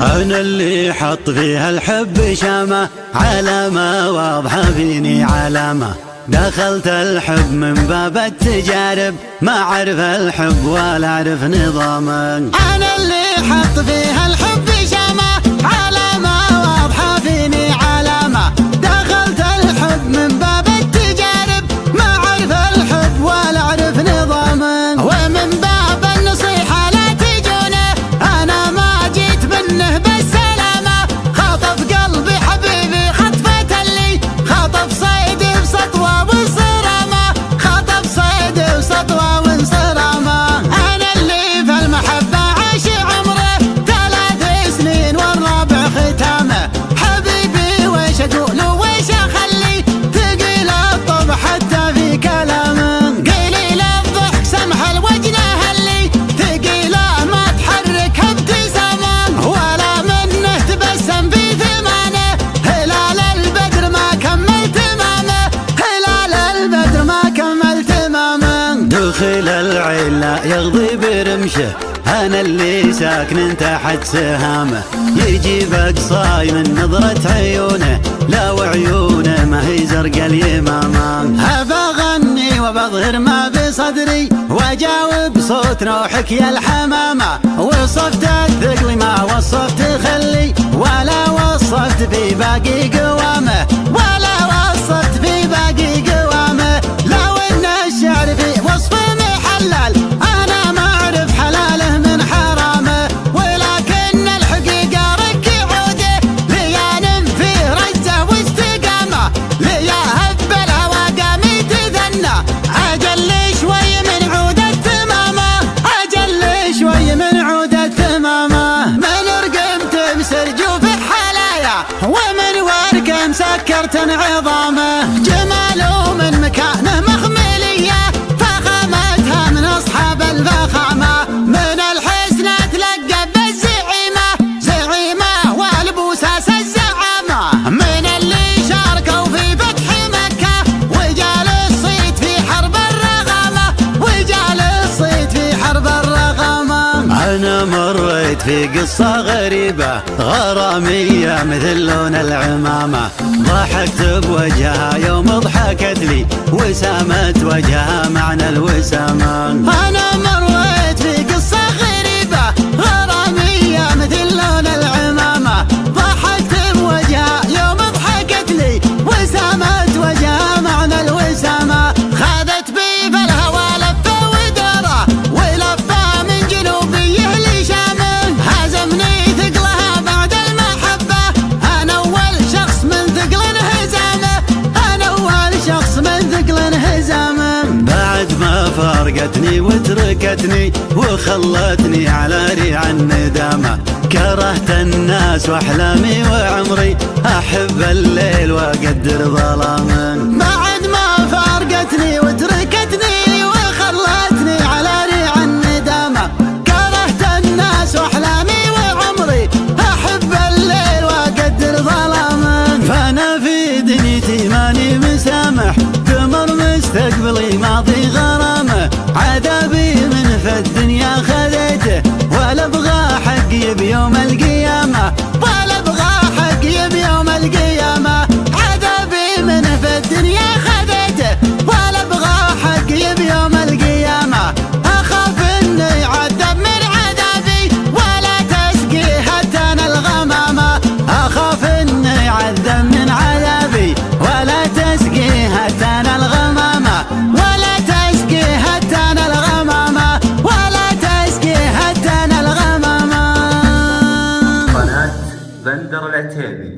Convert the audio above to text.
أنا اللي حط فيها الحب شامة، علامة واضحة فيني علامة. دخلت الحب من باب التجارب، ما أعرف الحب ولا أعرف نظامه. أنا اللي حط فيها الحب شامة، علامة واضحة فيني علامة. دخلت الحب من باب التجارب، ما أعرف الحب ولا أعرف نظامه. ومن باب النصيحة لا تجونه، أنا ما جيت منه بالسلامة. خاطف قلبي حبيبي خطفة اللي خاطف صيد بسطوة وانصرامة. خاطف صيد بسطوة وانصرامة. أنا اللي في المحبة عاش عمره 3 سنين والرابع ختامه. حبيبي ويش أقول ويش أخلي، ثقيل الطبع حتى في كلامه. قليل الضحك سمح الوجنه اللي ثقيله ما تحرك ابتسامه. ولا منه تبسم في ثمانه، هلال البدر ما كمل تمامه. هلال البدر ما كمل تمامه. دخل العين لا يغضي برمشه، أنا اللي ساكن تحت سهامه. يجيب أقصاي من نظرة عيونه، لا وعيونه ما هي زرق اليمامة. أبغني وبظهر ما بصدري، وأجاوب صوت نوحك يا الحمامة. وصفت الثقل ما وصفت خلي، ولا وصفت في باقي قوامه. ولا وصفت في باقي قوامه. لو إن الشعر في وصفه محلل، أنا ما أعرف حلاله من حرامه. ولكن الحقيقة رك عوده، ليان فيه رجة واستقامة. ليا هب الهوى قام يتذنى، أجل شوي من عود التمامة. أجل شوي من عود التمامة. من رقمت بسرجوف حلايا، ومن ورقم سكرت عظامه. جماله من مكانه مخملية، فخامتها من أصحاب الفخامة. من الحسن تلقب بالزعيمة، زعيمة والبوساس الزعامة. من اللي شاركوا في فتح مكة، وجال الصيد في حرب الرغامة. وجال الصيد في حرب الرغامة. أنا مريت في قصة غريبة، غرامية مثل لون العمامة. ضحكت بوجهها يوم ضحكت لي، وسامت وجهها معنى الوسامة. أنا مريت في قصة غريبة، غرامية مثل لون العمامة. ضحكت بوجهها يوم ضحكت لي، وسامت وجهها معنى الوسامة. خذت بي بالهوى لفة ودارة، ولفة من جنوبيه لشامه. هزمني ثقلها بعد المحبة، أنا أول شخص من ثقل انهزامه. أنا أول شخص من ثقل انهزامه. بعد ما فارقتني وتركتني، وخلتني على ريع الندامة. كرهت الناس واحلامي وعمري، احب الليل واقدر ظلامه. بعد ما فارقتني وتركتني، وخلتني على ريع الندامة. كرهت الناس واحلامي وعمري، احب الليل واقدر ظلامه. فانا في دنيتي ماني مسامح، تمر مستقبلي ماضي غرامه. عذابي من في الدنيا خذيته، ولا ابغى حقي بيوم القيامة. ولا ابغى حقي بيوم القيامة. عذابي من في الدنيا خذيته، ولا ابغى حقي بيوم القيامة. اخاف اني يعذب من عذابي، ولا تسقي حتى انا الغمامة. اخاف اني يعذب من عذابي، ولا تسقي حتى انا الغمامة. ولا تسقي حتى انا الغمامة. ولا تسقي حتى انا الغمامة. قناة بندر العتيبي.